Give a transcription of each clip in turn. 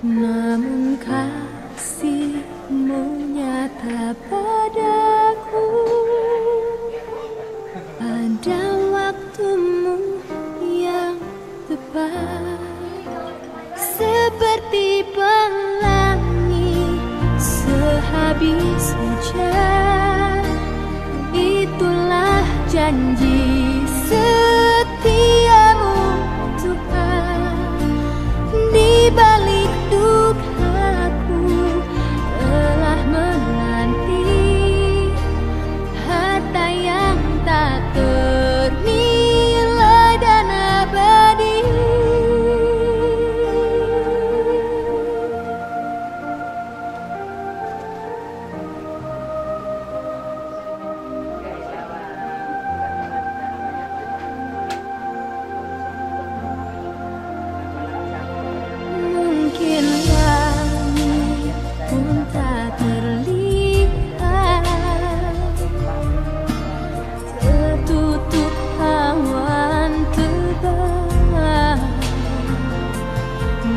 Namun kasih-Mu nyata padaku pada waktu-Mu yang tepat, seperti pelangi sehabis hujan. Itulah janji setia-Mu Tuhan. Di balik dukaku telah menanti harta yang tak ternilai dan abadi. Mungkin langit pun tak terlihat, tertutup awan tebal,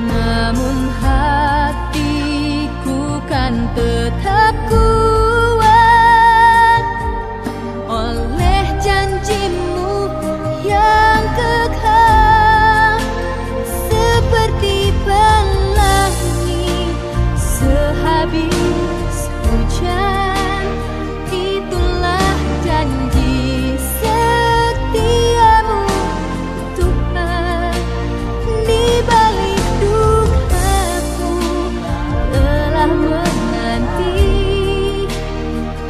namun hatiku kan tetap kuat oleh janji-Mu yang kekal, seperti pelangi sehabis hujan. Itulah janji setia-Mu Tuhan. Di balik dukaku telah menanti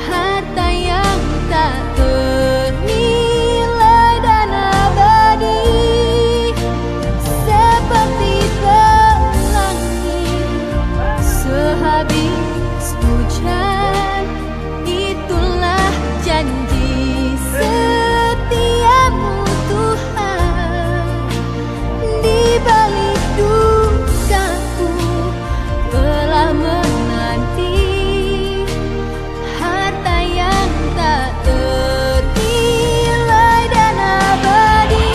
harta yang tak ternilai dan abadi, seperti pelangi sehabis hujan. Itulah janji setiamu Tuhan. Di balik dukaku telah menanti harta yang tak ternilai dan abadi.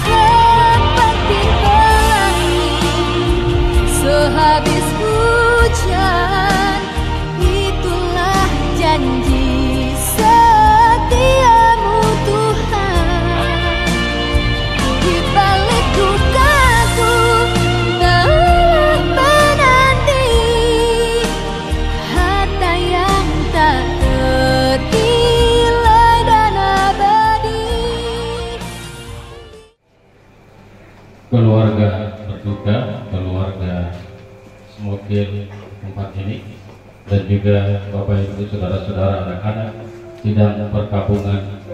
Seperti pelangi sehabis hujan. Itulah janji setiamu Tuhan. Di balik dukaku telah menanti harta yang tak ternilai dan abadi. Keluarga berduka, keluarga Smokil tempat ini, dan juga Bapak Ibu saudara-saudara anak-anak sidang perkabungan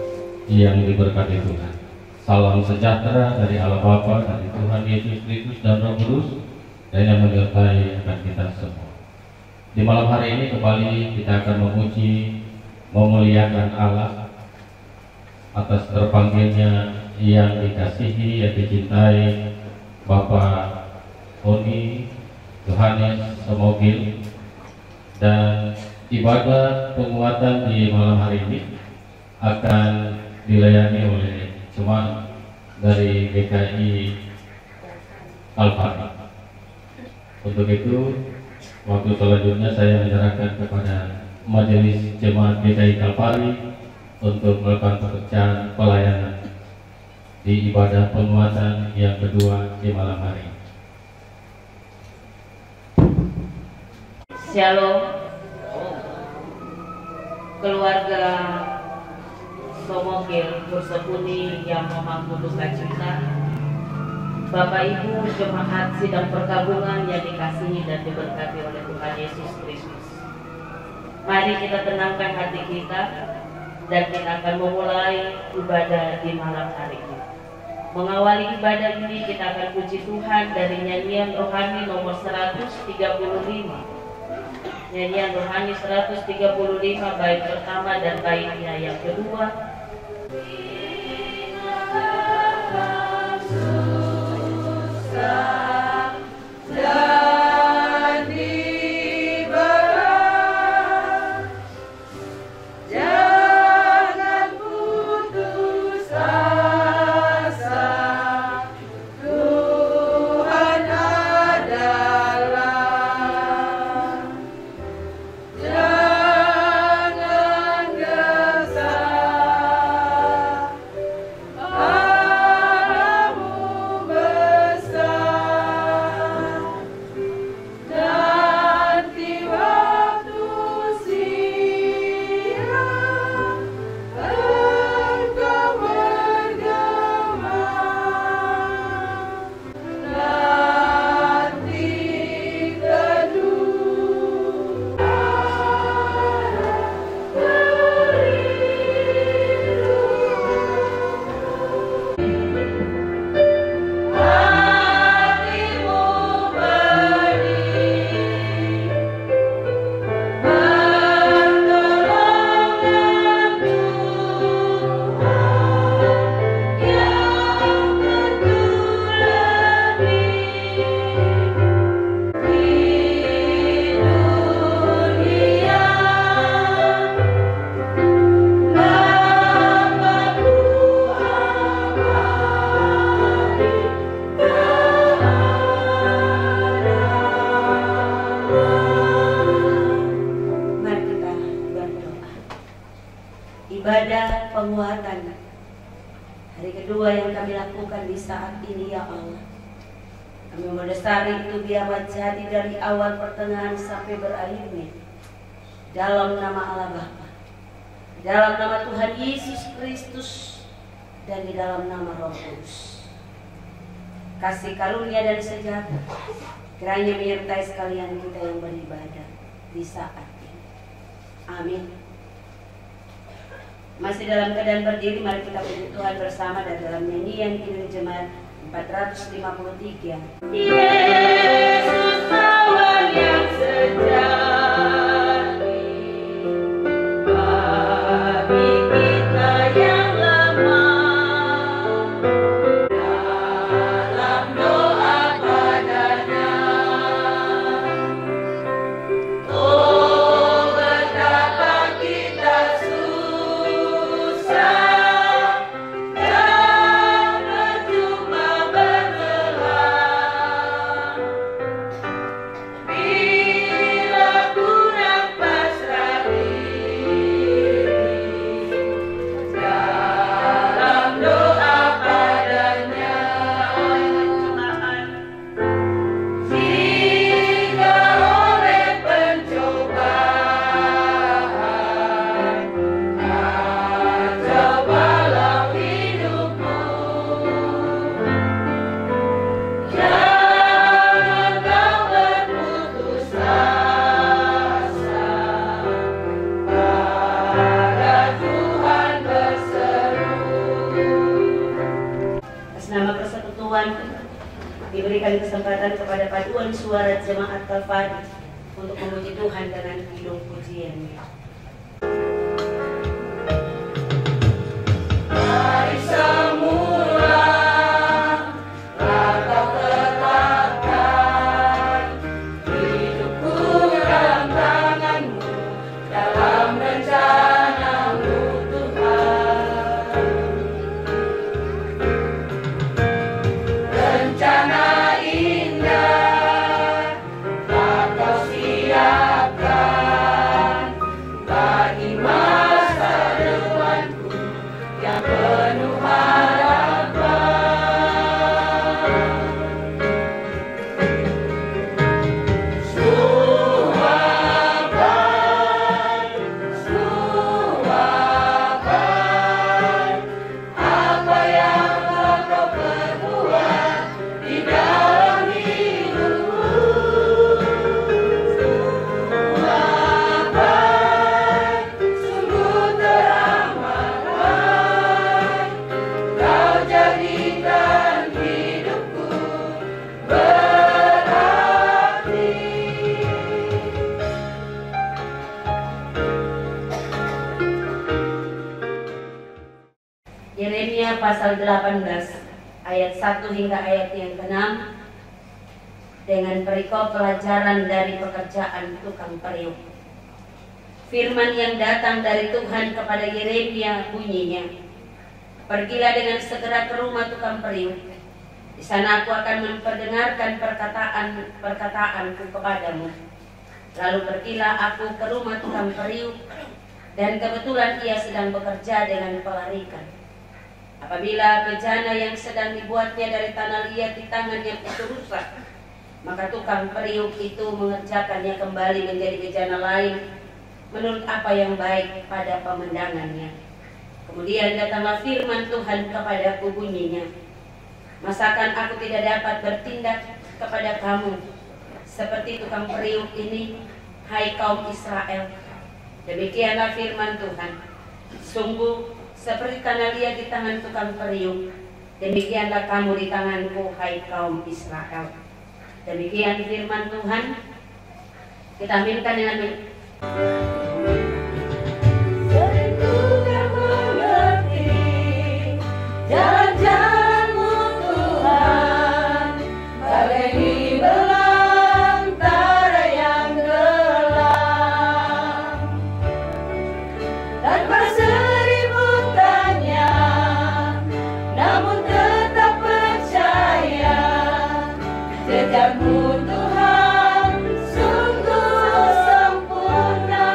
yang diberkati Tuhan. Salam sejahtera dari Allah Bapa, dari Tuhan Yesus Kristus dan Roh Kudus, dan yang menyertai akan kita semua. Di malam hari ini kembali kita akan memuji, memuliakan Allah atas terpanggilnya yang dikasihi, yang dicintai Bapak Oni Yohanes Smokil. Dan ibadah penguatan di malam hari ini akan dilayani oleh jemaat dari GKI Kalpari. Untuk itu, waktu selanjutnya saya menyerahkan kepada Majelis Jemaat GKI Kalpari untuk melakukan pekerjaan pelayanan di ibadah penguatan yang kedua di malam hari ini. Shalom, keluarga Smokil bersepuni yang memangku duka cita, Bapak Ibu jemaat sidang perkabungan yang dikasihi dan diberkati oleh Tuhan Yesus Kristus. Mari kita tenangkan hati kita dan kita akan memulai ibadah di malam hari ini. Mengawali ibadah ini kita akan puji Tuhan dari nyanyian rohani nomor 135. Nyanyian rohani 135 bait pertama dan baitnya yang kedua. Susah saat ini ya Allah. Kami mendasari itu biar jadi dari awal pertengahan sampai berakhirnya dalam nama Allah Bapa, dalam nama Tuhan Yesus Kristus, dan di dalam nama Roh Kudus. Kasih karunia dan sejahtera kiranya menyertai sekalian kita yang beribadah di saat ini. Amin. Masih dalam keadaan berdiri, mari kita puji Tuhan bersama dan dalam nyanyian Kidung Jemaat 453. Yesus lawan yang sejati bagi kita yang lemah, dalam doa padanya. Oh, betapa kita susah dan percuma berlelah bila kurang pasrah diri dalam doa padanya. Jika oleh pencobaan cobalah hidupmu, jangan kau berputus asa, pada Tuhan berseru. Atas nama persekutuan diberikan kesempatan kepada paduan suara jemaat Kalvari untuk memuji Tuhan dengan kidung pujiannya. Dari semula kau tetapkan hidupku dalam tanganmu, dalam rencanamu Tuhan. Rencana indah telah kau siapkan bagi masa depanku yang penuh harapan. Suapkan apa yang telah kau perbuat di dalam hidupku. Suapkan sungguh teramatkan, kau jadikan hidupku berarti. Yeremia pasal 18 ayat 1 hingga ayat yang ke-6 dengan perikop pelajaran dari pekerjaan tukang periuk. Firman yang datang dari Tuhan kepada Yeremia bunyinya, pergilah dengan segera ke rumah tukang periuk. Di sana aku akan memperdengarkan perkataanku kepadamu. Lalu pergilah aku ke rumah tukang periuk, dan kebetulan ia sedang bekerja dengan pelarikan. Apabila bejana yang sedang dibuatnya dari tanah liat di tangannya itu rusak, maka tukang periuk itu mengerjakannya kembali menjadi bejana lain menurut apa yang baik pada pemandangannya. Kemudian datanglah firman Tuhan kepadaku bunyinya, masakan aku tidak dapat bertindak kepada kamu seperti tukang periuk ini, hai kaum Israel? Demikianlah firman Tuhan, sungguh seperti tanah liat di tangan tukang periuk, demikianlah kamu di tanganku, hai kaum Israel. Demikian firman Tuhan. Kita aminkan dengan Sering ku tak mengerti jalan-jalanmu Tuhan, bagai di belantara yang gelap. Tanpa seribu tanya, namun tetap percaya, jejakmu Tuhan sungguh sempurna.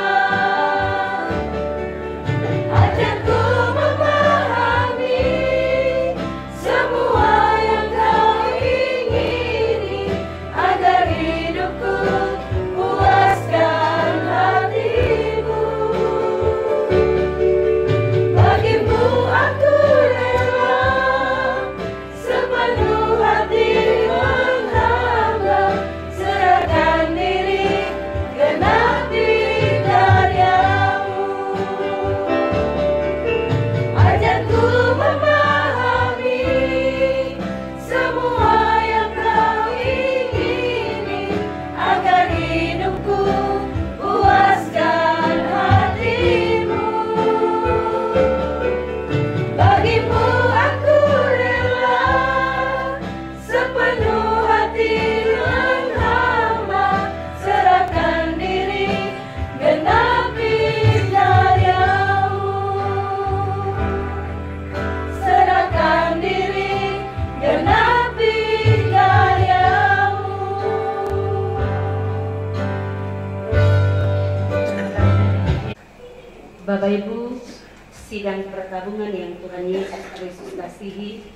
Bapak Ibu, sidang perkabungan yang Tuhan Yesus Kristus kasihi,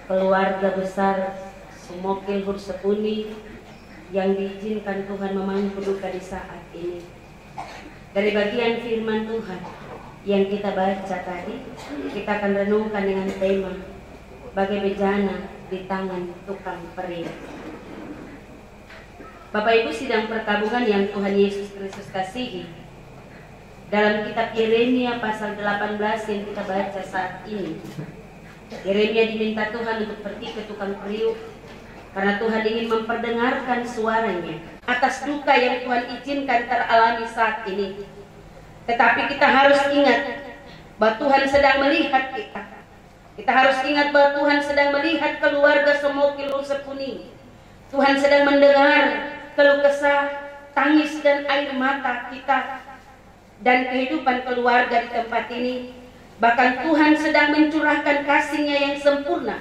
keluarga besar Sumokil Hursepuni yang diizinkan Tuhan memangku duka di saat ini. Dari bagian firman Tuhan yang kita baca tadi, kita akan renungkan dengan tema bagai bejana di tangan tukang periuk. Bapak Ibu, sidang perkabungan yang Tuhan Yesus Kristus kasihi, dalam kitab Yeremia pasal 18 yang kita baca saat ini, Yeremia diminta Tuhan untuk pergi ke tukang periuk karena Tuhan ingin memperdengarkan suaranya atas duka yang Tuhan izinkan teralami saat ini. Tetapi kita harus ingat bahwa Tuhan sedang melihat kita. Kita harus ingat bahwa Tuhan sedang melihat keluarga Sumokil Hursepuni. Tuhan sedang mendengar keluh kesah, tangis dan air mata kita dan kehidupan keluarga di tempat ini. Bahkan Tuhan sedang mencurahkan kasih-Nya yang sempurna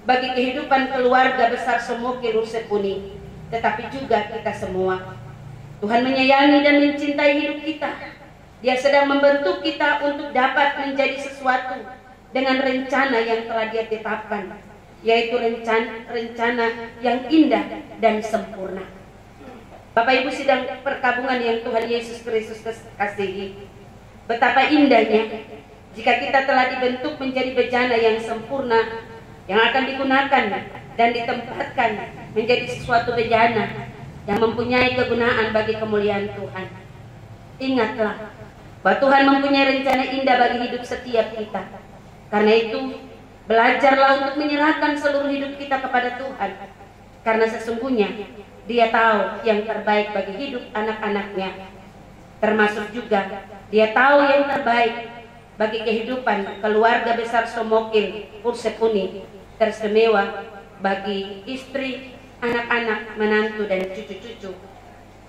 bagi kehidupan keluarga besar Sumokil Hursepuni, tetapi juga kita semua. Tuhan menyayangi dan mencintai hidup kita. Dia sedang membentuk kita untuk dapat menjadi sesuatu dengan rencana yang telah Dia tetapkan, yaitu rencana yang indah dan sempurna. Bapak Ibu, sidang perkabungan yang Tuhan Yesus Kristus kasihi, betapa indahnya jika kita telah dibentuk menjadi bejana yang sempurna, yang akan digunakan dan ditempatkan menjadi sesuatu bejana yang mempunyai kegunaan bagi kemuliaan Tuhan. Ingatlah bahwa Tuhan mempunyai rencana indah bagi hidup setiap kita. Karena itu, belajarlah untuk menyerahkan seluruh hidup kita kepada Tuhan. Karena sesungguhnya Dia tahu yang terbaik bagi hidup anak-anaknya. Termasuk juga Dia tahu yang terbaik bagi kehidupan keluarga besar Sumokil Hursepuni, teristimewa bagi istri, anak-anak, menantu, dan cucu-cucu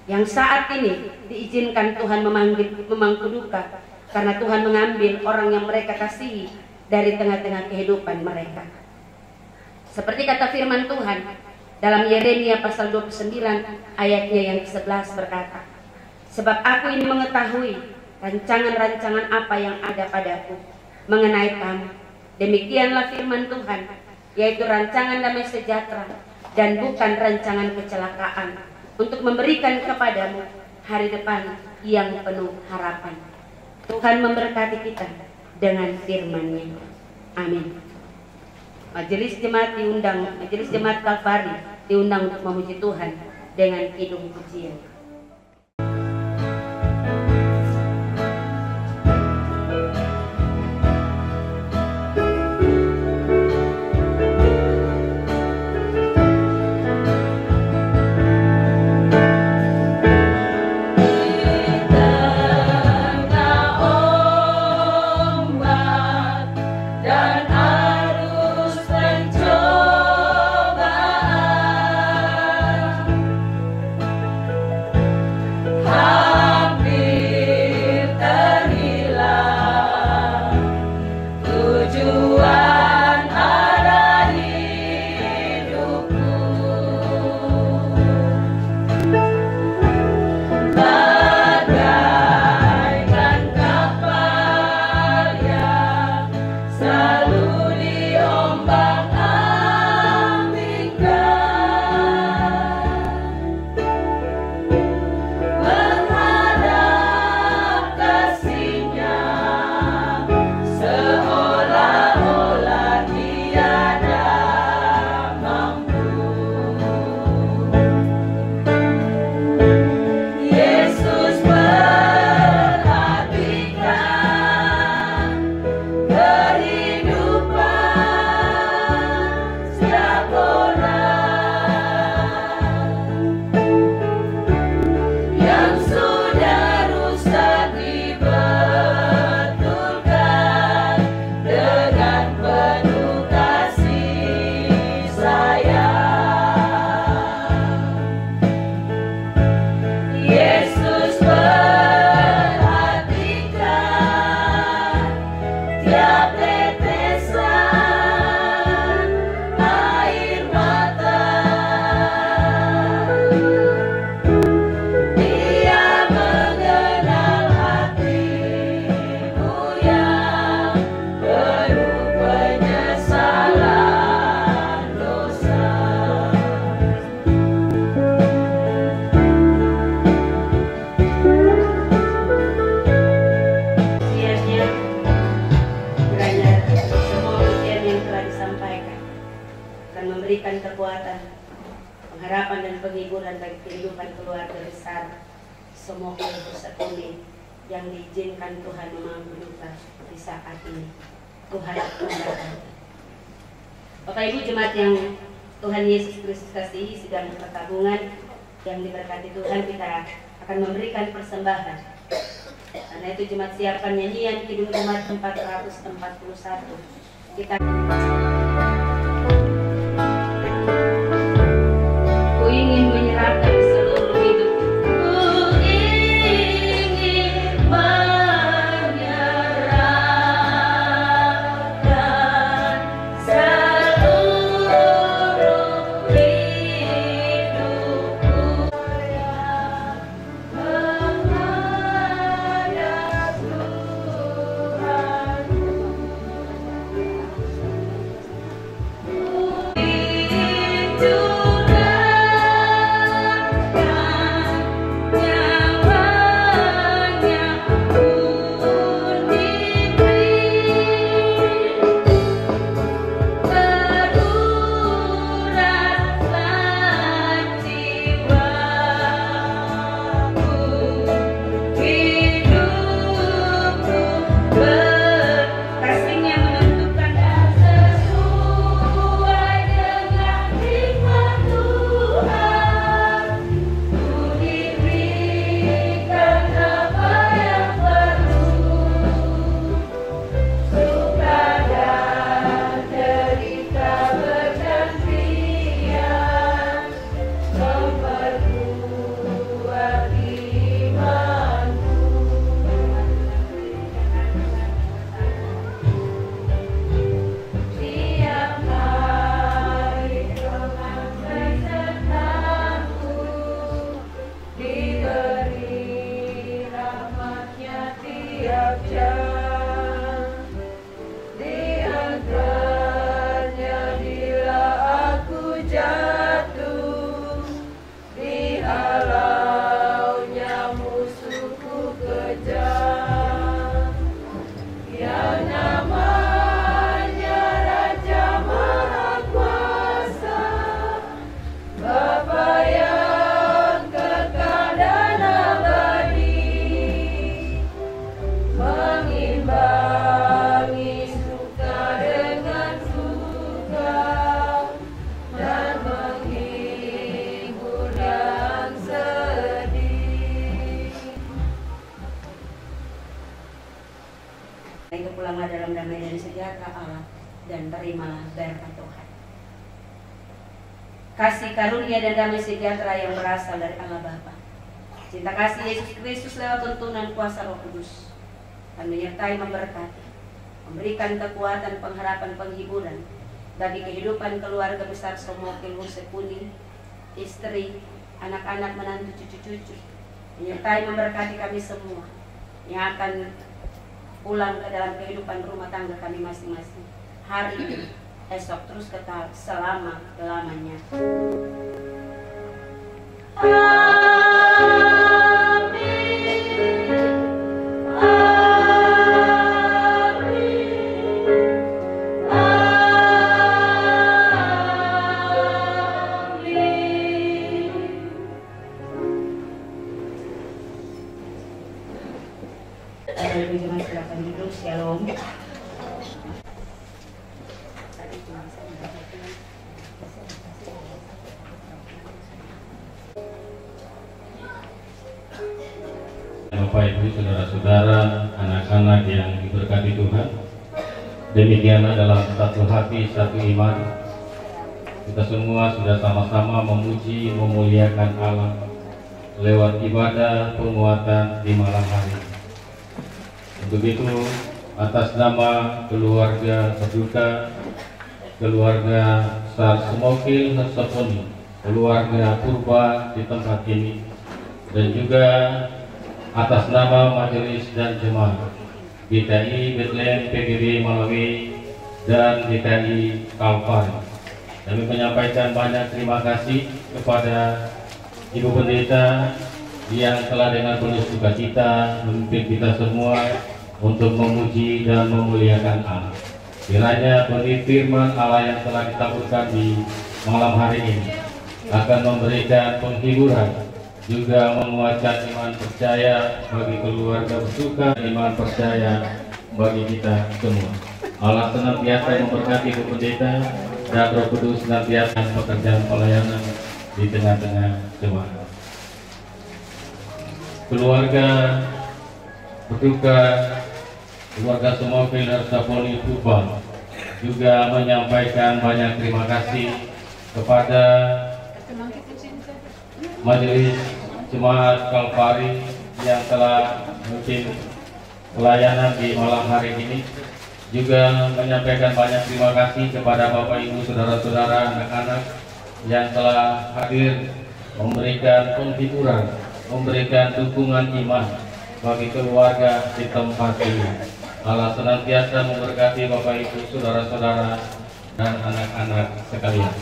yang saat ini diizinkan Tuhan memangku duka karena Tuhan mengambil orang yang mereka kasihi dari tengah-tengah kehidupan mereka. Seperti kata firman Tuhan dalam Yeremia pasal 29 ayatnya yang ke-11 berkata, "Sebab aku ini mengetahui rancangan-rancangan apa yang ada padaku mengenai kamu. Demikianlah firman Tuhan, yaitu rancangan damai sejahtera dan bukan rancangan kecelakaan, untuk memberikan kepadamu hari depan yang penuh harapan." Tuhan memberkati kita dengan firman-Nya. Amin. Majelis Jemaat Kalvari diundang untuk memuji Tuhan dengan kidung pujian. penghiburan bagi kehidupan keluarga besar Somoke Pusat Uni yang diizinkan Tuhan memampukan di saat ini. Tuhan memberkati. Bapak Ibu jemaat yang Tuhan Yesus Kristus kasihi, sedang pertabungan yang diberkati Tuhan, kita akan memberikan persembahan. Karena itu jemaat siapkan nyanyian Kidung Jemaat 441. Kita Ku ingin menyerahkan seluruh hidup. Ku ingin menyerahkan seluruh hidupku menghadap Tuhan. Itu pulanglah dalam damai dan sejahtera Allah, dan terimalah berkat Tuhan. Kasih karunia dan damai sejahtera yang berasal dari Allah Bapa, cinta kasih Yesus Kristus lewat tuntunan kuasa Roh Kudus akan menyertai, memberkati, memberikan kekuatan, pengharapan, penghiburan bagi kehidupan keluarga besar Somoke Pusat Uni, istri, anak-anak, menantu, cucu-cucu, menyertai, memberkati kami semua yang akan pulang ke dalam kehidupan rumah tangga kami masing-masing hari ini, esok, terus kekal selama-lamanya. Shalom. Bapak Ibu, saudara-saudara, anak-anak yang diberkati Tuhan, demikianlah dalam satu hati, satu iman, kita semua sudah sama-sama memuji, memuliakan Allah lewat ibadah penguatan di malam hari. Untuk itu, atas nama keluarga berduka, keluarga Sar Somoke Pusat Uni, keluarga Purba di tempat ini, dan juga atas nama majelis dan jemaat GKI Bethlehem PGB Malawi dan GKI Kalvari, kami menyampaikan banyak terima kasih kepada Ibu Pendeta yang telah dengan penuh sukacita memimpin kita semua untuk memuji dan memuliakan Allah. Kiranya benih firman Allah yang telah ditaburkan di malam hari ini akan memberikan penghiburan, juga menguatkan iman percaya bagi keluarga bersuka, iman percaya bagi kita semua. Allah senantiasa memberkati Bu Pendeta dan Roh Kudus senantiasa pekerjaan pelayanan di tengah-tengah jemaat. Keluarga berduka, keluarga semua Pilar Saponi Tuban juga menyampaikan banyak terima kasih kepada Majelis Jemaat Kalvari yang telah memimpin pelayanan di malam hari ini, juga menyampaikan banyak terima kasih kepada Bapak Ibu, saudara-saudara, anak-anak yang telah hadir memberikan penghiburan, memberikan dukungan iman bagi keluarga di tempat ini. Allah senantiasa memberkati Bapak Ibu, saudara-saudara, dan anak-anak sekalian.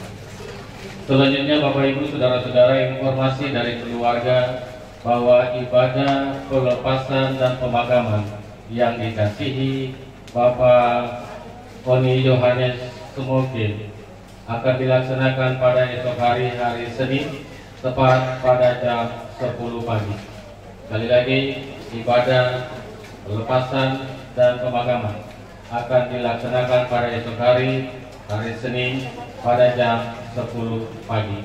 Selanjutnya Bapak Ibu, saudara-saudara, informasi dari keluarga bahwa ibadah pelepasan dan pemakaman yang dikasihi Bapak Oni Yohanes Sumokil akan dilaksanakan pada esok hari Senin tepat pada jam 10 pagi. Sekali lagi, ibadah pelepasan dan pemakaman akan dilaksanakan pada esok hari Senin pada jam 10 pagi,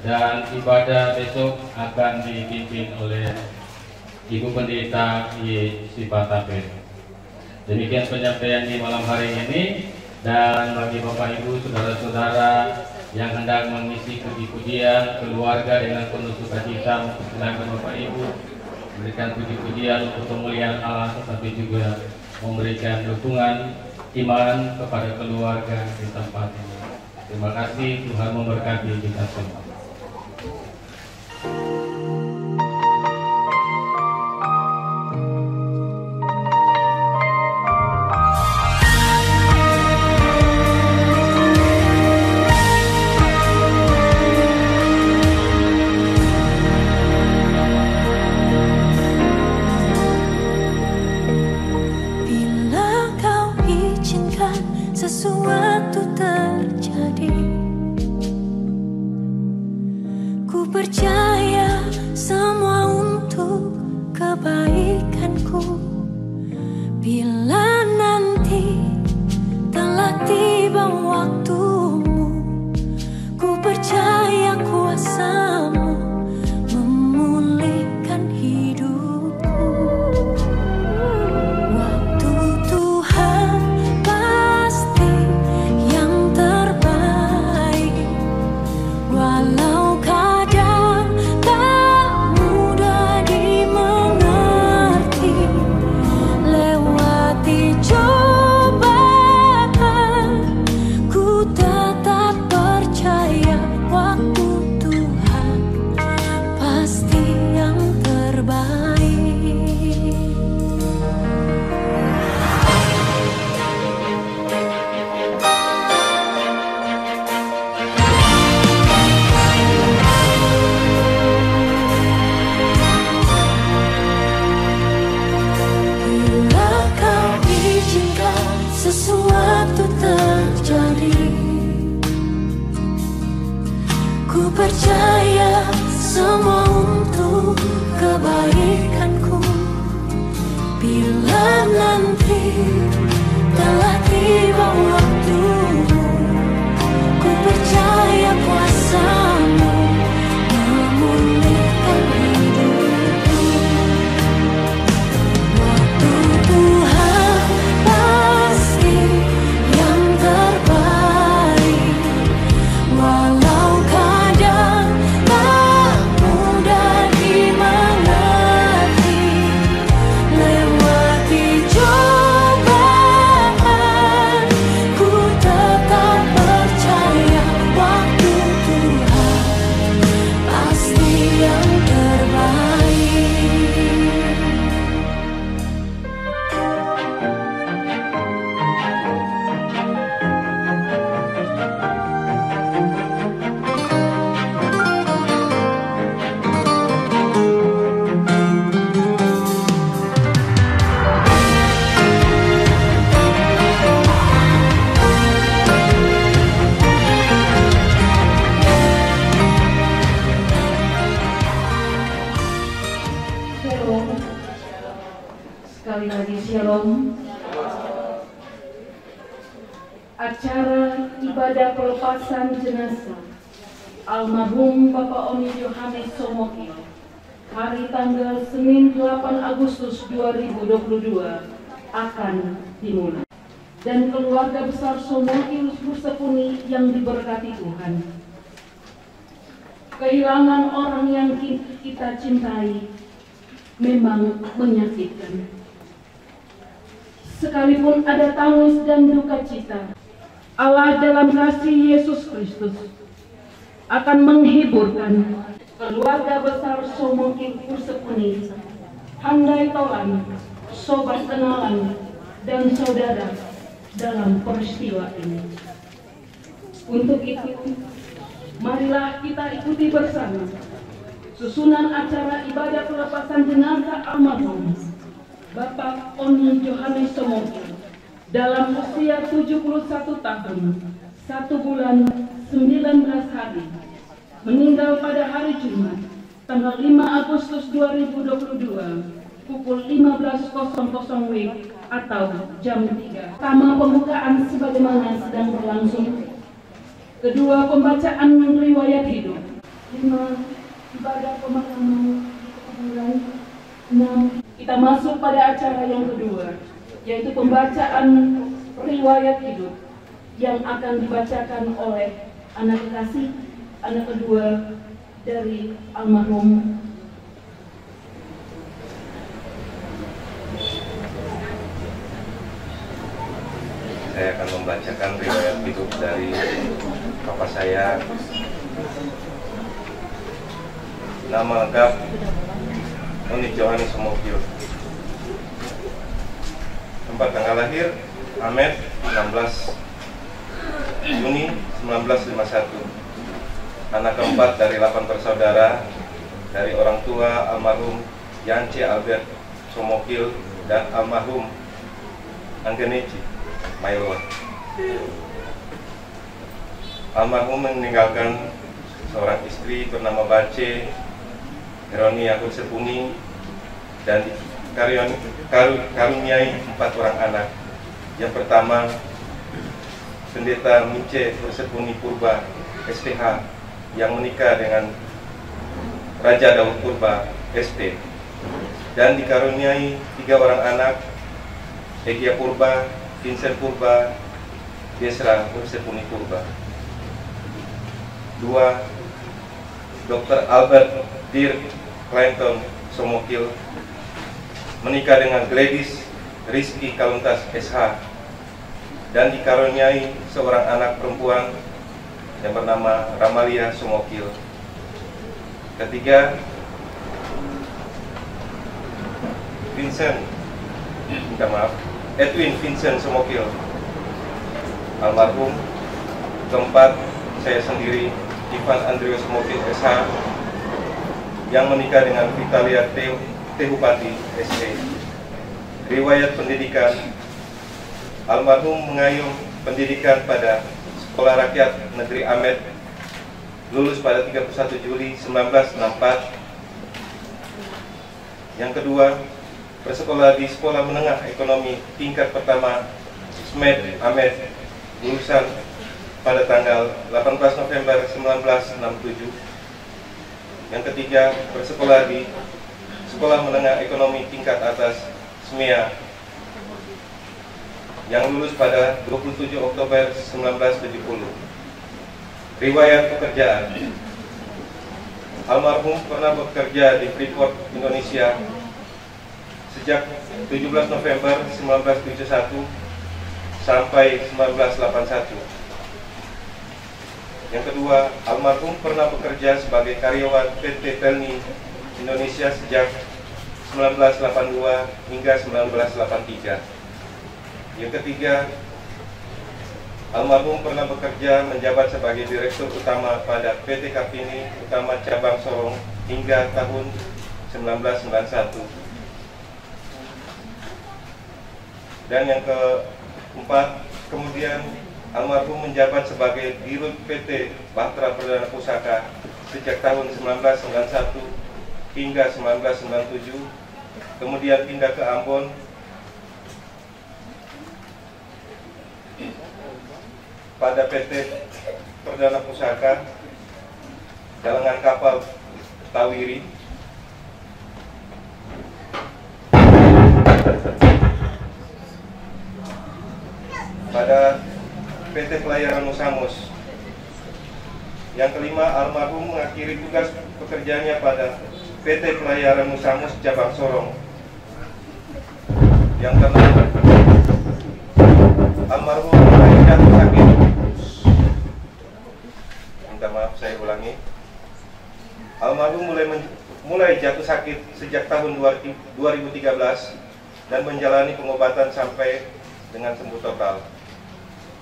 dan ibadah besok akan dipimpin oleh Ibu Pendeta Y. Sipatape. Demikian penyampaian di malam hari ini, dan bagi Bapak Ibu, saudara-saudara yang hendak mengisi puji-pujian keluarga dengan penuh sukacita, mempersilahkan Bapak Ibu memberikan puji-pujian untuk kemuliaan Allah, tetapi juga memberikan dukungan iman kepada keluarga di tempat ini. Terima kasih, Tuhan memberkati kita semua. Sesuatu terjadi, ku percaya semua untuk kebaikanku. Bila nanti telah tiba waktumu, ku percaya kuasa-Mu memulihkan hidupku. Waktu Tuhan pasti yang terbaik, walau kadang tak mudah dimengerti. Lewati cobaan, ku Sekali lagi shalom. Acara ibadah pelepasan jenazah almarhum Bapak Oni Johannes Somokil hari tanggal Senin 8 Agustus 2022 akan dimulai. Dan keluarga besar Somokil bersepuni yang diberkati Tuhan. Kehilangan orang yang kita cintai memang menyakitkan. Sekalipun ada tangis dan duka cita, Allah dalam kasih Yesus Kristus akan menghiburkan keluarga besar Somokil bersepuni, handai tolan, sobat kenalan, dan saudara dalam peristiwa ini. Untuk itu, marilah kita ikuti bersama susunan acara ibadah pelepasan jenazah almarhum Bapak Oni Johannes Somokil dalam usia 71 tahun, 1 bulan 19 hari, meninggal pada hari Jumat, tanggal 5 Agustus 2022, pukul 15.00 WIB atau jam 3. Pertama, pembukaan sebagaimana sedang berlangsung. Kedua, pembacaan riwayat hidup. 5, ibadah pemakaman di kuburan. 6, kita masuk pada acara yang kedua, yaitu pembacaan riwayat hidup yang akan dibacakan oleh anak kekasih, anak kedua dari almarhum. Saya akan membacakan riwayat hidup dari papa saya. Nama lengkap Oni Johannes Somokil. Tempat tanggal lahir Amet 16 Juni 1951. Anak keempat dari 8 bersaudara dari orang tua almarhum Yance Albert Somokil dan almarhum Anggeneci Mailwa. Almarhum meninggalkan seorang istri bernama Bace Heroni Yakub Sepuni dan karuniai 4 orang anak. Yang pertama, Pendeta Mince Bersepuni Purba STH yang menikah dengan Raja Daud Purba ST, dan dikaruniai 3 orang anak, Egia Purba, Vincent Purba, Desra Bersepuni Purba. 2, Dr. Albert Dirk Clinton Somokil menikah dengan Gladys Rizky Kaluntas SH dan dikaruniai seorang anak perempuan yang bernama Ramalia Somokil. Ketiga, Edwin Vincent Somokil almarhum. Keempat, saya sendiri, Ivan Andrew Somokil SH yang menikah dengan Vitalia Tehupati SC. Riwayat pendidikan, almarhum mengayuh pendidikan pada Sekolah Rakyat Negeri Amet, lulus pada 31 Juli 1964. Yang kedua, bersekolah di Sekolah Menengah Ekonomi tingkat pertama SMED Amet, lulusan pada tanggal 18 November 1967. Yang ketiga, bersekolah di Sekolah Menengah Ekonomi tingkat atas SMEA yang lulus pada 27 Oktober 1970. Riwayat pekerjaan, almarhum pernah bekerja di Freeport, Indonesia sejak 17 November 1971 sampai 1981. Yang kedua, almarhum pernah bekerja sebagai karyawan PT Pelni Indonesia sejak 1982 hingga 1983. Yang ketiga, almarhum pernah bekerja menjabat sebagai Direktur Utama pada PT Kapini Utama Cabang Sorong hingga tahun 1991. Dan yang keempat, kemudian almarhum menjabat sebagai Dirut PT Bahtera Perdana Pusaka sejak tahun 1991 hingga 1997, kemudian pindah ke Ambon pada PT Perdana Pusaka Galangan Kapal Tawiri, pada PT Pelayaran Musamus. Yang kelima, almarhum mengakhiri tugas pekerjaannya pada PT Pelayaran Musamus Cabang Sorong. Yang keenam, almarhum mulai jatuh sakit. Minta maaf, saya ulangi. Almarhum mulai jatuh sakit sejak tahun 2013 dan menjalani pengobatan sampai dengan sembuh total.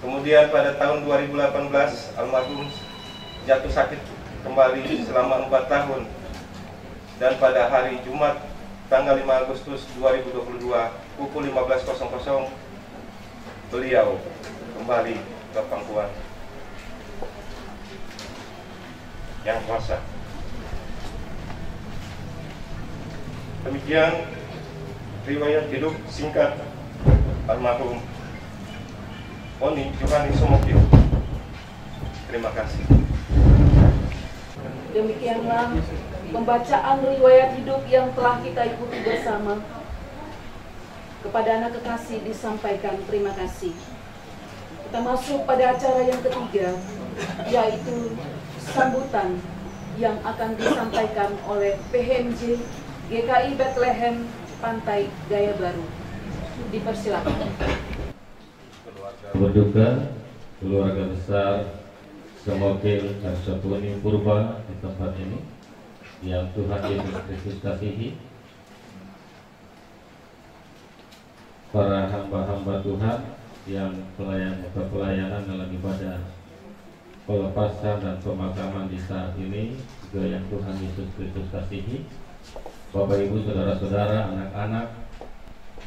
Kemudian pada tahun 2018 almarhum jatuh sakit kembali selama 4 tahun, dan pada hari Jumat tanggal 5 Agustus 2022 pukul 15.00 beliau kembali ke pangkuan Yang Kuasa. Demikian riwayat hidup singkat almarhum Oni Yohanes Somokin. Terima kasih. Demikianlah pembacaan riwayat hidup yang telah kita ikuti bersama. Kepada anak kekasih disampaikan terima kasih. Kita masuk pada acara yang ketiga, yaitu sambutan yang akan disampaikan oleh PHMJ GKI Bethlehem Pantai Gaya Baru. Dipersilakan. Berduka keluarga besar Semokil Arsapuni Purba di tempat ini yang Tuhan Yesus Kristus kasihi, para hamba-hamba Tuhan yang pelayanan dalam ibadah pelepasan dan pemakaman di saat ini juga yang Tuhan Yesus Kristus kasihi, Bapak Ibu Saudara-saudara, anak-anak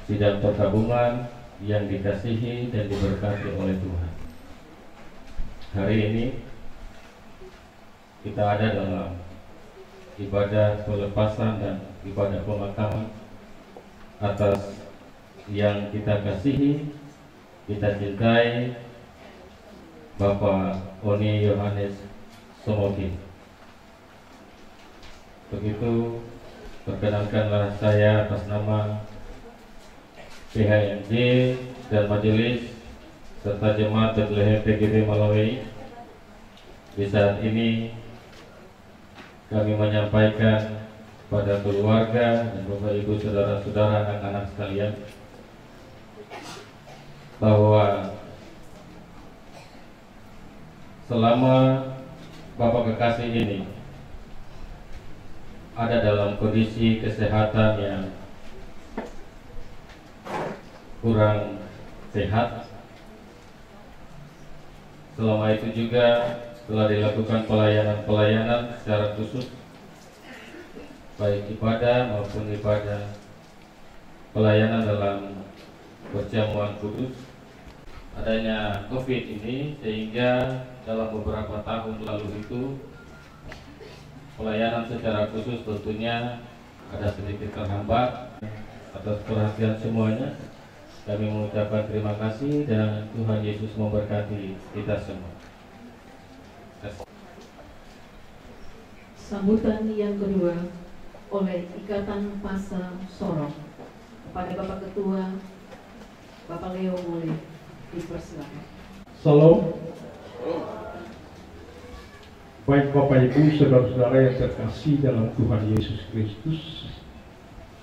sidang perkabungan yang dikasihi dan diberkati oleh Tuhan. Hari ini kita ada dalam ibadah pelepasan dan ibadah pemakaman atas yang kita kasihi, kita cintai, Bapak Oni Yohanes Somokin. Begitu, perkenankanlah saya atas nama PHMJ dan Majelis serta Jemaat Bethlehem PGB Malawi, di saat ini kami menyampaikan pada keluarga dan Bapak Ibu Saudara-saudara anak-anak sekalian bahwa selama Bapak kekasih ini ada dalam kondisi kesehatan yang kurang sehat, selama itu juga telah dilakukan pelayanan secara khusus, baik ibadah maupun ibadah pelayanan dalam perjamuan kudus. Adanya COVID ini sehingga dalam beberapa tahun lalu itu pelayanan secara khusus tentunya ada sedikit terhambat. Atas perhatian semuanya kami mengucapkan terima kasih dan Tuhan Yesus memberkati kita semua. Sambutan yang kedua oleh Ikatan Pasar Sorong kepada Bapak Ketua Bapak Leo Mule, dipersilakan. Salam. Baik Bapak Ibu, saudara-saudara yang terkasih dalam Tuhan Yesus Kristus,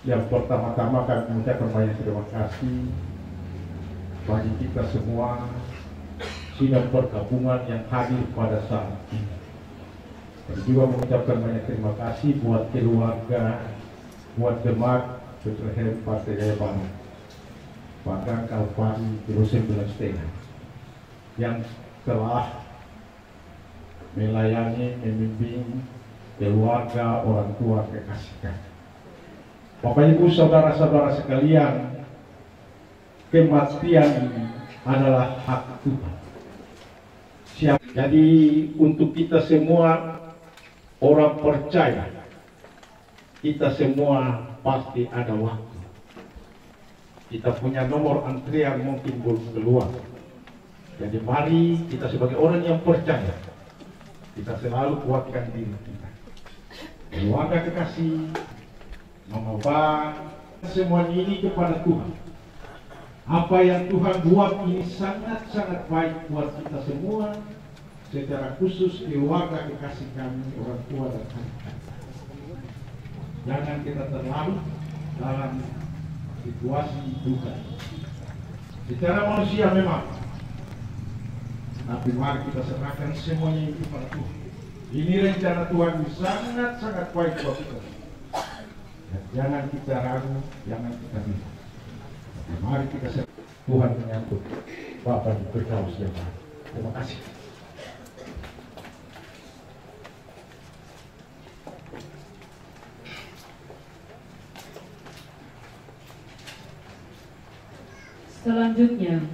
yang pertama-tama kami mengucapkan banyak terima kasih bagi kita semua sidang perkabungan yang hadir pada saat ini. Dan juga mengucapkan banyak terima kasih buat keluarga, buat jemaat Bethlehem Pantai Gaya Baru, Padang Kalpari Jerusalem Belas yang telah melayani, membimbing keluarga, orang tua kekasihkan. Bapak Ibu saudara-saudara sekalian, kematian ini adalah hak Tuhan. Jadi untuk kita semua orang percaya, kita semua pasti ada waktu. Kita punya nomor antrian mungkin belum keluar, Jadi mari kita sebagai orang yang percaya, kita selalu kuatkan diri kita. Keluarga kekasih, mengubah semua ini kepada Tuhan. Apa yang Tuhan buat ini sangat-sangat baik buat kita semua, secara khusus keluarga kekasih kami, orang tua dan anak-anak. Jangan kita terlalu dalam situasi duka. Secara manusia memang, tapi mari kita serahkan semuanya itu kepada Tuhan. Ini rencana Tuhan sangat-sangat baik buat kita. Dan jangan kita ragu, jangan kita bingung. Mari kita serahkan. Tuhan menyambut Bapak berkau setiap hari. Terima kasih. Selanjutnya,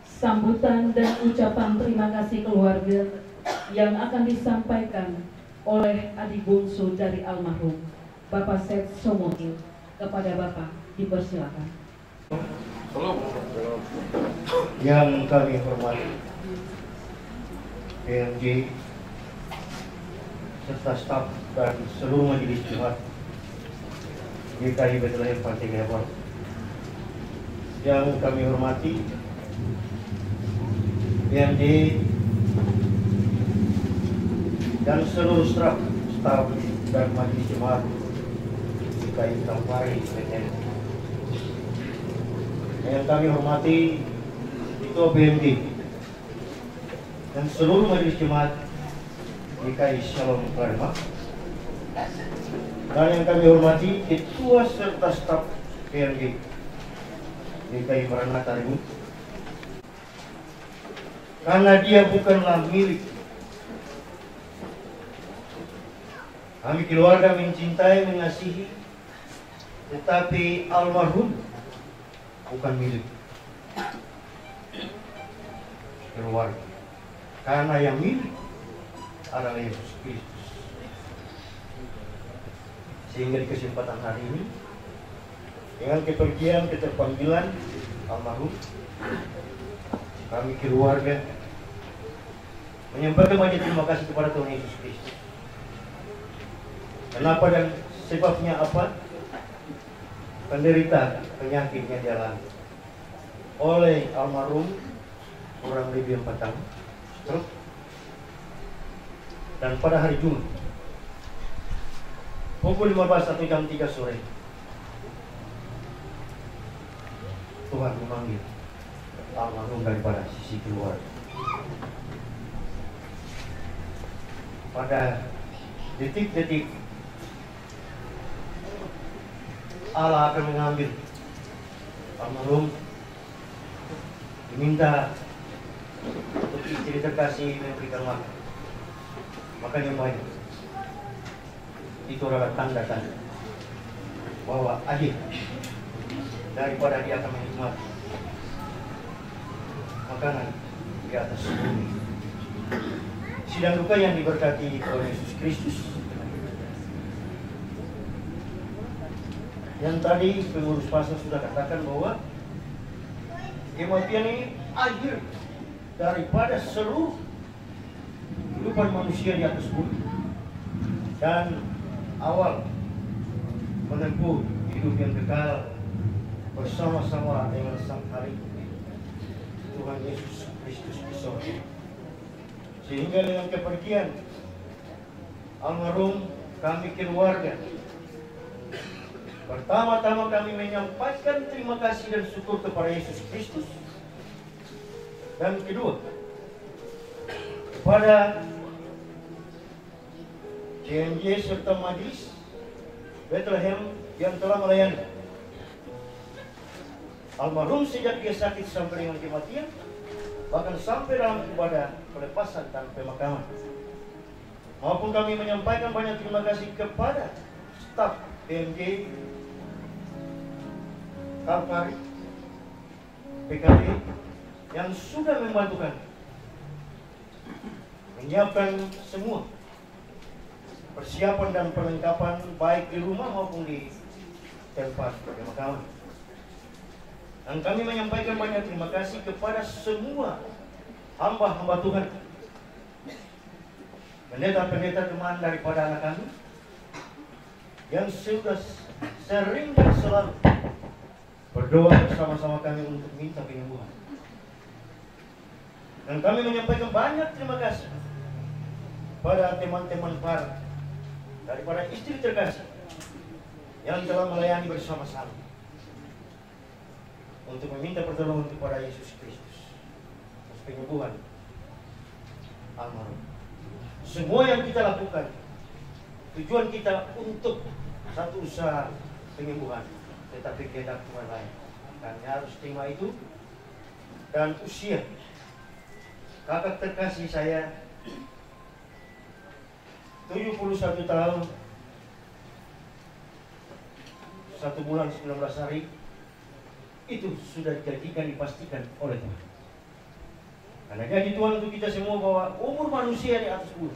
sambutan dan ucapan terima kasih keluarga yang akan disampaikan oleh adik bungsu dari almarhum Bapak Seth Somotil. Kepada Bapak dipersilakan. Yang kami hormati PMJ serta staf dan seluruh majelis Jumat GKI Bethlehem Pantai Gayapon. Yang kami hormati PMJ dan seluruh staf dan majelis Jumat GKI Kampari Bethlehem. Yang kami hormati Ketua BMD dan seluruh majelis jemaat GKI Shalom Karma. Dan yang kami hormati Ketua serta staf BMD GKI Maranatha Ribut. Karena dia bukanlah milik kami keluarga mencintai, mengasihi, tetapi almarhum bukan milik keluarga, karena yang milik adalah Yesus Kristus. Sehingga di kesempatan hari ini, dengan kepergian keterpanggilan almarhum, kami keluarga menyampaikan banyak terima kasih kepada Tuhan Yesus Kristus. Kenapa dan sebabnya apa? Penderita penyakit yang dialami oleh almarhum kurang lebih 4 tahun stroke, dan pada hari Jumat pukul 15 atau jam 3 sore Tuhan memanggil almarhum daripada sisi keluarga. Pada detik-detik Allah akan mengambil almarhum, diminta untuk istri terkasih memberikan makan. Makan yang banyak. Itu adalah tanda-tanda bahwa akhir daripada dia akan menikmati makanan di atas bumi. Sidang duka yang diberkati oleh Yesus Kristus, yang tadi pengurus pasar sudah katakan bahwa kematian ini akhir daripada seluruh kehidupan manusia di atas bumi dan awal menempuh hidup yang kekal bersama-sama dengan Sang Hari Tuhan Yesus Kristus di sorga. Sehingga dengan kepergian almarhum, kami keluarga pertama-tama kami menyampaikan terima kasih dan syukur kepada Yesus Kristus, dan kedua kepada CNJ serta Majelis Bethlehem yang telah melayani almarhum sejak dia sakit sampai dengan kematian, bahkan sampai dalam ibadah pelepasan dan pemakaman. Maupun kami menyampaikan banyak terima kasih kepada staf PMJ, Kalpari, PKD yang sudah membantu kami menyiapkan semua persiapan dan perlengkapan baik di rumah maupun di tempat pemakaman. Dan kami menyampaikan banyak terima kasih kepada semua hamba-hamba Tuhan, pendeta-pendeta teman daripada anak kami yang sudah sering dan selalu berdoa bersama-sama kami untuk minta penyembuhan. Dan kami menyampaikan banyak terima kasih pada teman-teman para daripada istri terkasih yang telah melayani bersama-sama untuk meminta pertolongan kepada Yesus Kristus atas penyembuhan almarhum. Semua yang kita lakukan, tujuan kita untuk satu usaha penyembuhan, tetapi kehendak Tuhan lain. Kami harus terima itu. Dan usia kakak terkasih saya 71 tahun 1 bulan 19 hari itu sudah dijadikan, dipastikan oleh Tuhan. Karena janji Tuhan untuk kita semua bahwa umur manusia di atas bumi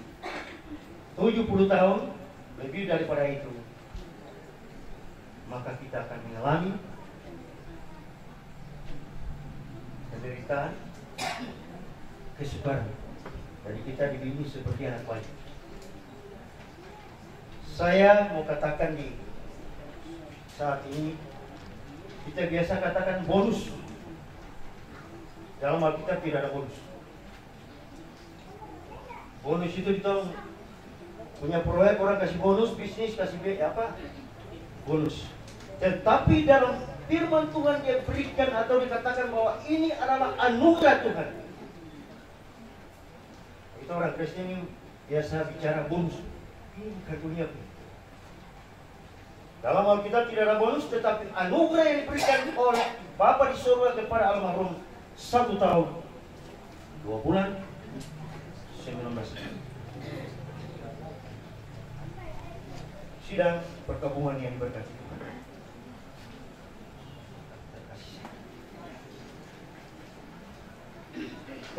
70 tahun lebih daripada itu, maka kita akan mengalami penderitaan, kesukaran. Jadi kita dibini seperti anak bayi. Saya mau katakan di saat ini, kita biasa katakan bonus. Dalam Alkitab tidak ada bonus. Bonus itu kita punya proyek, orang kasih bonus, bisnis kasih bonus. Tetapi dalam firman Tuhan dia berikan atau dikatakan bahwa ini adalah anugerah Tuhan. Itu orang Kristen ini biasa bicara bonus. Ini karunia. Dalam Alkitab tidak ada bonus, tetapi anugerah yang diberikan oleh Bapa di surga kepada almarhum 1 tahun 2 bulan 19 hari. Sidang perkabungan yang diberkati Tuhan.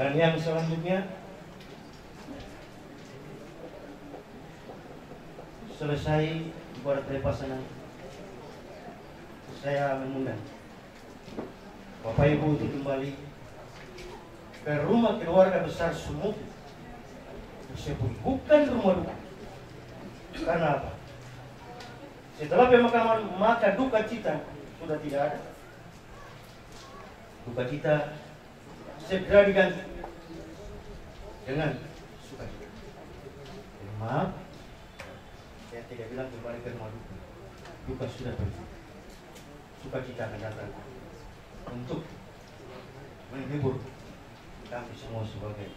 Dan yang selanjutnya, selesai ibadah pelepasan, saya mengundang Bapak Ibu untuk kembali ke rumah keluarga besar semua. Bukan rumah duka. Karena apa? Setelah pemakaman maka duka cita sudah tidak ada. Duka cita segera diganti dengan sukacita. Maaf, saya tidak bilang kembali ke rumah duka. Duka sudah pergi. Sukacita akan datang untuk menghibur kami semua sebagai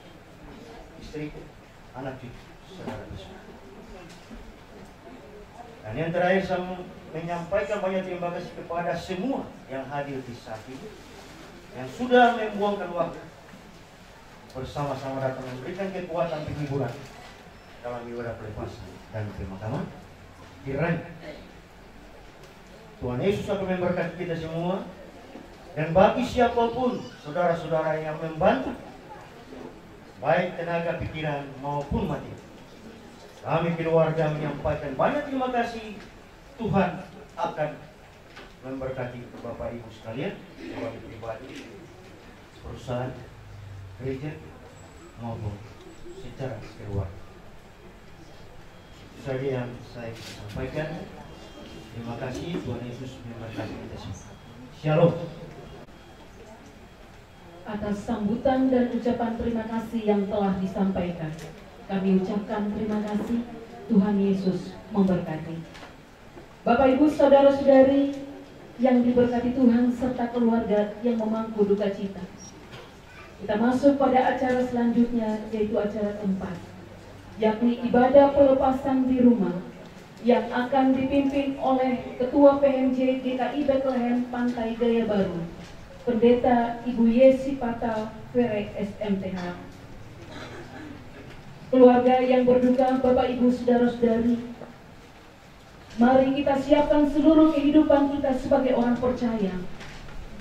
istri, anak cucu, saudara besar. Dan yang terakhir, saya menyampaikan banyak terima kasih kepada semua yang hadir di saat ini, yang sudah membuangkan waktu bersama-sama datang memberikan kekuatan penghiburan dalam ibadah pelepasan dan pemakaman. Kiranya Tuhan Yesus akan memberkati kita semua. Dan bagi siapapun saudara-saudara yang membantu, baik tenaga pikiran maupun materi, kami keluarga menyampaikan banyak terima kasih. Tuhan akan memberkati Bapak Ibu sekalian, sebagai pribadi, perusahaan, gereja, maupun secara keluarga. Itu saja yang saya sampaikan. Terima kasih. Tuhan Yesus memberkati kita semua. Shalom. Atas sambutan dan ucapan terima kasih yang telah disampaikan, kami ucapkan terima kasih. Tuhan Yesus memberkati. Bapak Ibu saudara-saudari yang diberkati Tuhan serta keluarga yang memangku duka cita, kita masuk pada acara selanjutnya, yaitu acara keempat, yakni ibadah pelepasan di rumah yang akan dipimpin oleh Ketua PMJ GKI Bethlehem Pantai Gaya Baru, Pendeta Ibu Yesi Patal Verek SMTH. Keluarga yang berduka, Bapak Ibu saudara-saudari, mari kita siapkan seluruh kehidupan kita sebagai orang percaya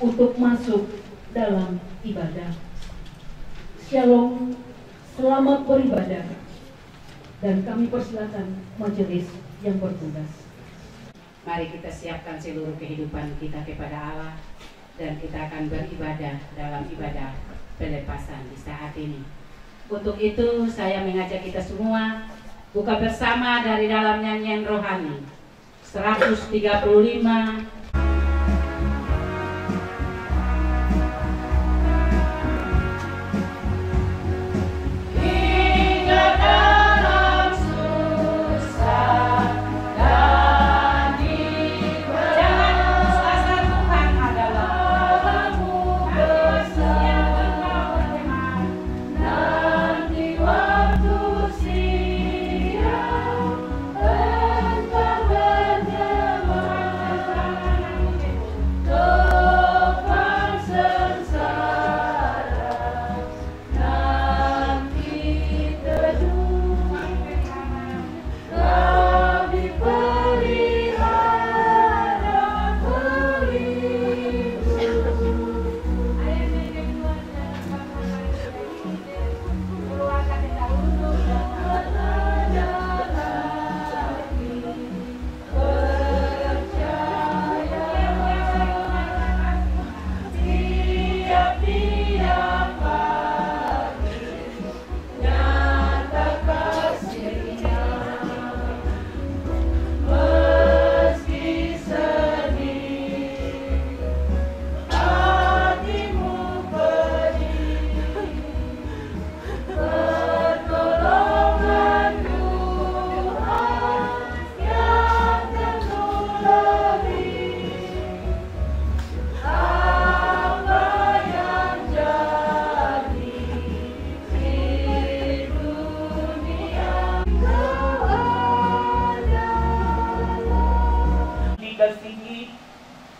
untuk masuk dalam ibadah. Shalom, selamat beribadah. Dan kami persilakan majelis yang bertugas. Mari kita siapkan seluruh kehidupan kita kepada Allah, dan kita akan beribadah dalam ibadah pelepasan di saat ini. Untuk itu saya mengajak kita semua buka bersama dari dalam nyanyian rohani 135.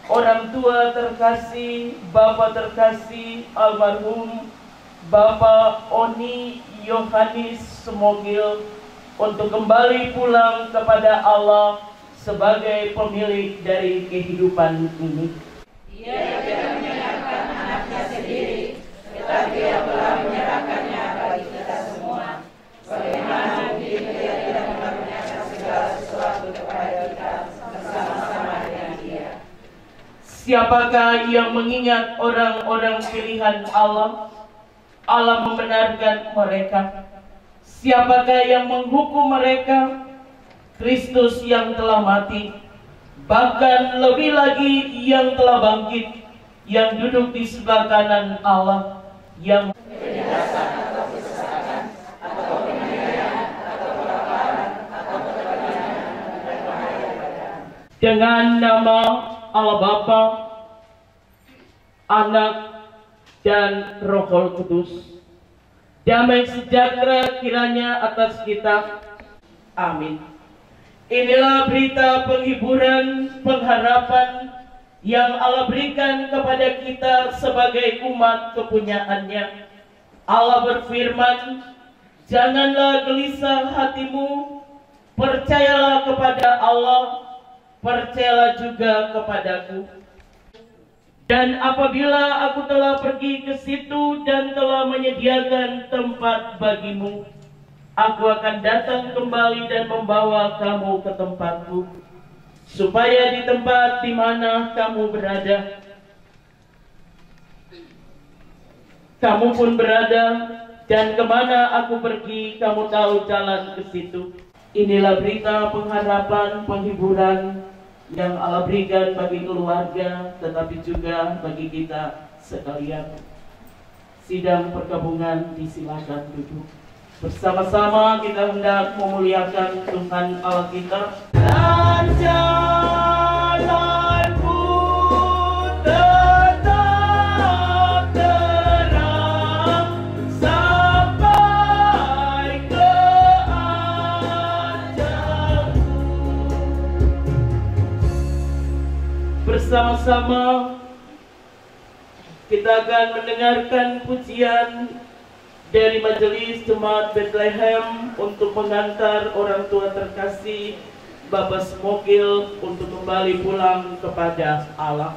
Orang tua terkasih, Bapak terkasih almarhum Bapak Oni Yohanes Smogil untuk kembali pulang kepada Allah sebagai pemilik dari kehidupan ini. Ia tidak menyerahkan anaknya sendiri, tetapi Ia telah menyerahkannya bagi kita semua. Bagaimana Dia tidak mengaruniakan segala sesuatu kepada kita bersama-sama dengan Dia. Siapakah yang mengingat orang-orang pilihan Allah? Allah membenarkan mereka. Siapakah yang menghukum mereka? Kristus yang telah mati, bahkan lebih lagi yang telah bangkit, yang duduk di sebelah kanan Allah, yang Penindasan atau kesesakan, atau penganiayaan, atau kelaparan, atau keterbatasan dan bahaya badan. dengan nama Allah Bapa, Anak, dan Roh Kudus. Damai sejahtera kiranya atas kita. Amin. Inilah berita penghiburan, pengharapan yang Allah berikan kepada kita sebagai umat kepunyaannya. Allah berfirman, janganlah gelisah hatimu, percayalah kepada Allah, percayalah juga kepadaku. Dan apabila aku telah pergi ke situ dan telah menyediakan tempat bagimu, aku akan datang kembali dan membawa kamu ke tempatku, supaya di tempat di mana kamu berada, kamu pun berada, dan kemana aku pergi, kamu tahu jalan ke situ. Inilah berita pengharapan, penghiburan yang Allah berikan bagi keluarga, tetapi juga bagi kita sekalian. Sidang perkabungan disilakan duduk. Bersama-sama kita hendak memuliakan Tuhan Allah kita. Dan jalanku tetap terang sampai ke ajalku. Bersama-sama kita akan mendengarkan pujian dari Majelis Jemaat Bethlehem untuk mengantar orang tua terkasih Bapak Smogil untuk kembali pulang kepada Allah.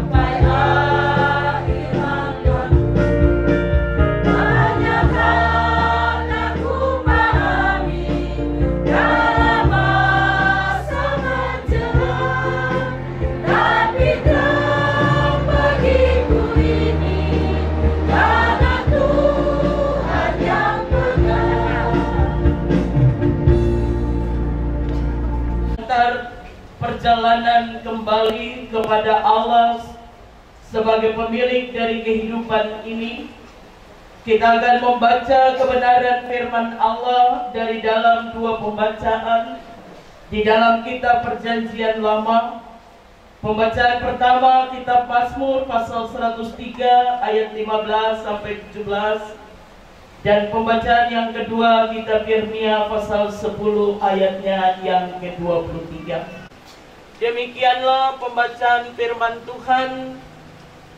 sampai akhir hayat. Hanya karena ku pahami dalam masa menjelang, tapi terang bagiku ini karena Tuhan yang pegang. Perjalanan kembali kepada Allah sebagai pemilik dari kehidupan ini, kita akan membaca kebenaran firman Allah dari dalam dua pembacaan di dalam kitab Perjanjian Lama. Pembacaan pertama kitab Mazmur pasal 103 ayat 15 sampai 17, dan pembacaan yang kedua kitab Yeremia pasal 10 ayatnya yang ke-23. Demikianlah pembacaan firman Tuhan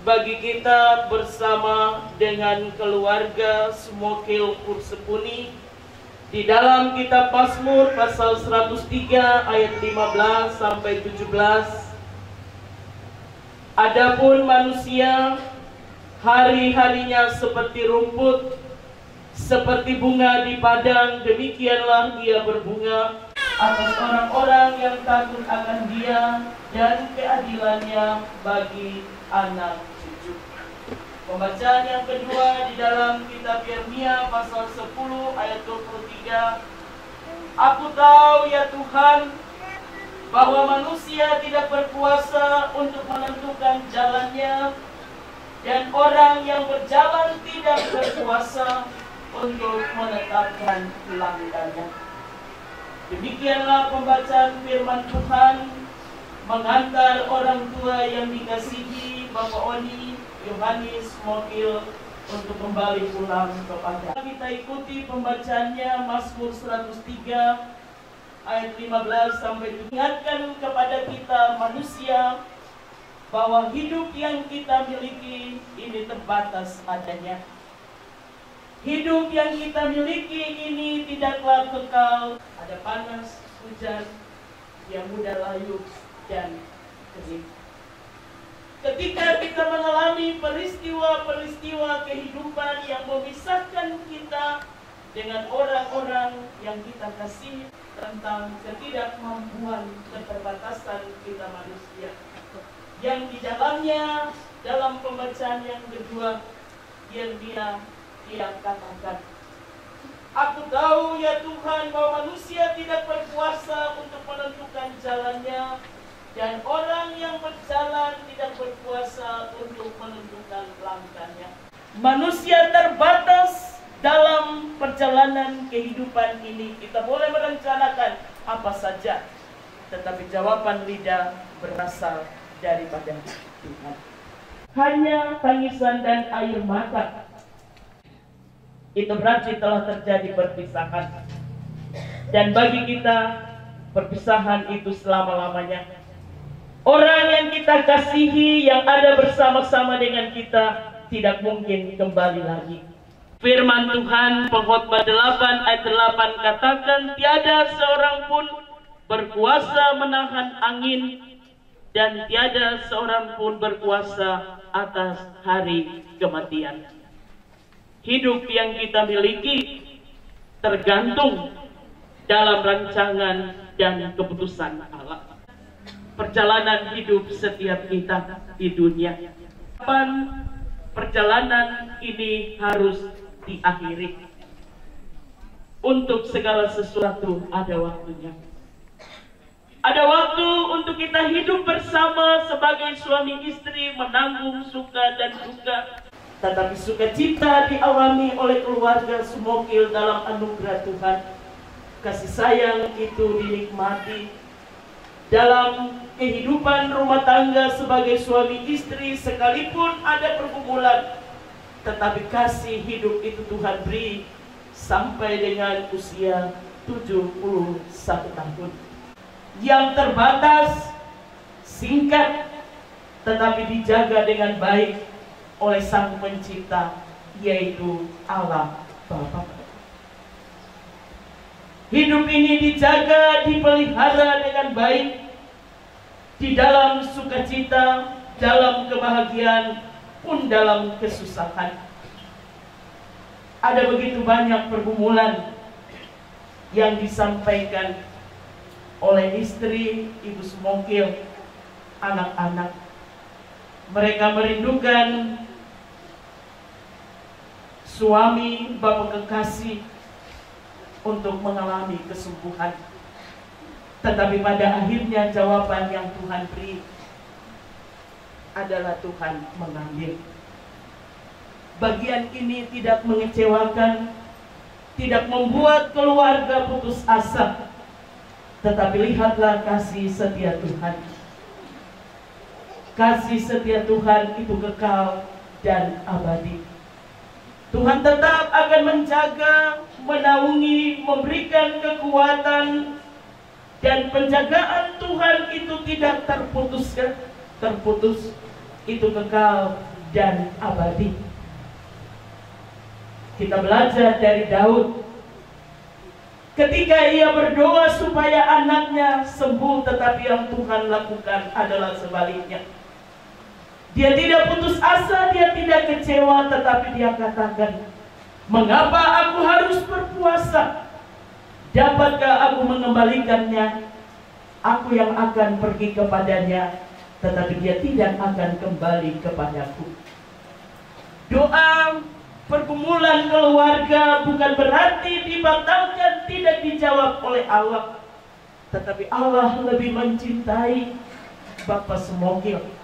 bagi kita bersama dengan keluarga Smokil Pursepuni di dalam kitab Mazmur pasal 103 ayat 15 sampai 17. Adapun manusia, hari-harinya seperti rumput, seperti bunga di padang, demikianlah ia berbunga atas orang-orang yang takut akan Dia, dan keadilannya bagi anak cucu. Pembacaan yang kedua di dalam kitab Yeremia pasal 10 ayat 23. Aku tahu ya Tuhan bahwa manusia tidak berkuasa untuk menentukan jalannya, dan orang yang berjalan tidak berkuasa untuk menetapkan langkahnya. Demikianlah pembacaan firman Tuhan mengantar orang tua yang dikasihi Bapak Oni Yohanes Smokil untuk kembali pulang kepada. Kita ikuti pembacaannya Mazmur 103 ayat 15 sampai 17. Ingatkan kepada kita manusia bahwa hidup yang kita miliki ini terbatas adanya. Hidup yang kita miliki ini tidaklah kekal. Ada panas, hujan, yang mudah layu, dan kering. Ketika kita mengalami peristiwa-peristiwa kehidupan yang memisahkan kita dengan orang-orang yang kita kasih, tentang ketidakmampuan, keterbatasan kita manusia, yang di dalamnya dalam pembacaan yang kedua dia katakan, aku tahu ya Tuhan bahwa manusia tidak berkuasa untuk menentukan jalannya, dan orang yang berjalan tidak berkuasa untuk menentukan langkahnya. Manusia terbatas dalam perjalanan kehidupan ini. Kita boleh merencanakan apa saja, tetapi jawaban lidah berasal daripada Tuhan. Hanya tangisan dan air mata, itu berarti telah terjadi perpisahan. Dan bagi kita, perpisahan itu selama-lamanya. Orang yang kita kasihi, yang ada bersama-sama dengan kita, tidak mungkin kembali lagi. Firman Tuhan Pengkhotbah 8 ayat 8 katakan, tiada seorang pun berkuasa menahan angin, dan tiada seorang pun berkuasa atas hari kematian. Hidup yang kita miliki tergantung dalam rancangan dan keputusan Allah. Perjalanan hidup setiap kita di dunia, kapan perjalanan ini harus diakhiri. Untuk segala sesuatu ada waktunya. Ada waktu untuk kita hidup bersama sebagai suami istri, menanggung suka dan duka. Tetapi sukacita dialami oleh keluarga Smokil dalam anugerah Tuhan. Kasih sayang itu dinikmati dalam kehidupan rumah tangga sebagai suami istri, sekalipun ada pergumulan, tetapi kasih hidup itu Tuhan beri sampai dengan usia 71 tahun. Yang terbatas, singkat, tetapi dijaga dengan baik oleh Sang Pencipta, yaitu Allah Bapa. Hidup ini dijaga, dipelihara dengan baik di dalam sukacita, dalam kebahagiaan pun dalam kesusahan. Ada begitu banyak pergumulan yang disampaikan oleh istri, ibu Smokil, anak-anak. Mereka merindukan suami, bapak kekasih untuk mengalami kesembuhan. Tetapi pada akhirnya jawaban yang Tuhan beri adalah Tuhan mengambil. Bagian ini tidak mengecewakan, tidak membuat keluarga putus asa. Tetapi lihatlah kasih setia Tuhan. Kasih setia Tuhan itu kekal dan abadi. Tuhan tetap akan menjaga, menaungi, memberikan kekuatan, dan penjagaan Tuhan itu tidak terputus, itu kekal dan abadi. Kita belajar dari Daud. Ketika ia berdoa supaya anaknya sembuh, tetapi yang Tuhan lakukan adalah sebaliknya. Dia tidak putus asa, dia tidak kecewa, tetapi dia katakan, mengapa aku harus berpuasa? Dapatkah aku mengembalikannya? Aku yang akan pergi kepadanya, tetapi dia tidak akan kembali kepadaku. Doa pergumulan keluarga bukan berarti dibatalkan, tidak dijawab oleh Allah. Tetapi Allah lebih mencintai Bapak Smokil.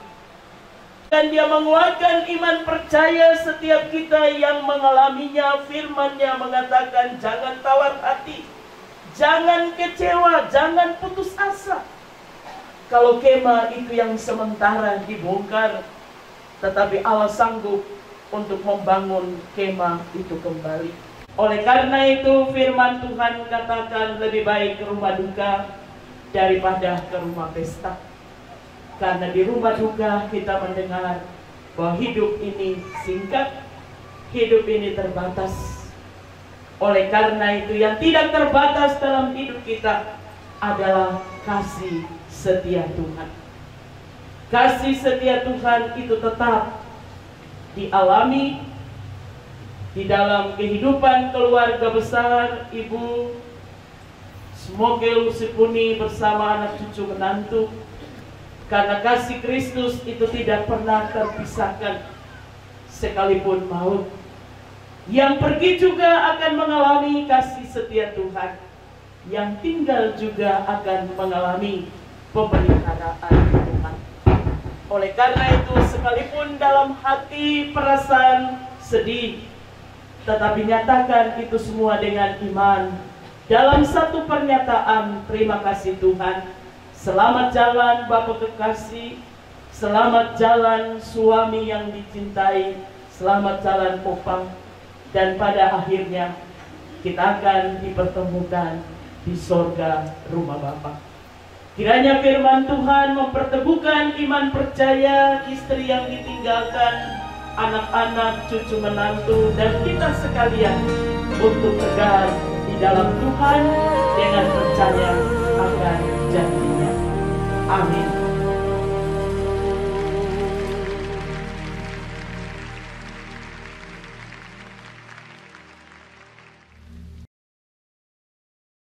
Dan dia menguatkan iman percaya setiap kita yang mengalaminya. Firman-Nya mengatakan, jangan tawar hati, jangan kecewa, jangan putus asa. Kalau kemah itu yang sementara dibongkar, tetapi Allah sanggup untuk membangun kemah itu kembali. Oleh karena itu firman Tuhan katakan, lebih baik ke rumah duka daripada ke rumah pesta. Karena di rumah duka kita mendengar bahwa hidup ini singkat, hidup ini terbatas. Oleh karena itu yang tidak terbatas dalam hidup kita adalah kasih setia Tuhan. Kasih setia Tuhan itu tetap dialami di dalam kehidupan keluarga besar Ibu Smokil Usipuni bersama anak cucu menantu. Karena kasih Kristus itu tidak pernah terpisahkan sekalipun maut. Yang pergi juga akan mengalami kasih setia Tuhan. Yang tinggal juga akan mengalami pemeliharaan Tuhan. Oleh karena itu sekalipun dalam hati perasaan sedih, tetapi nyatakan itu semua dengan iman. Dalam satu pernyataan, terima kasih Tuhan. Selamat jalan Bapak kekasih, selamat jalan suami yang dicintai, selamat jalan Popang. Dan pada akhirnya kita akan dipertemukan di sorga rumah Bapa. Kiranya firman Tuhan memperteguhkan iman percaya istri yang ditinggalkan, anak-anak, cucu menantu, dan kita sekalian untuk tegar di dalam Tuhan dengan percaya akan janjinya. Amin.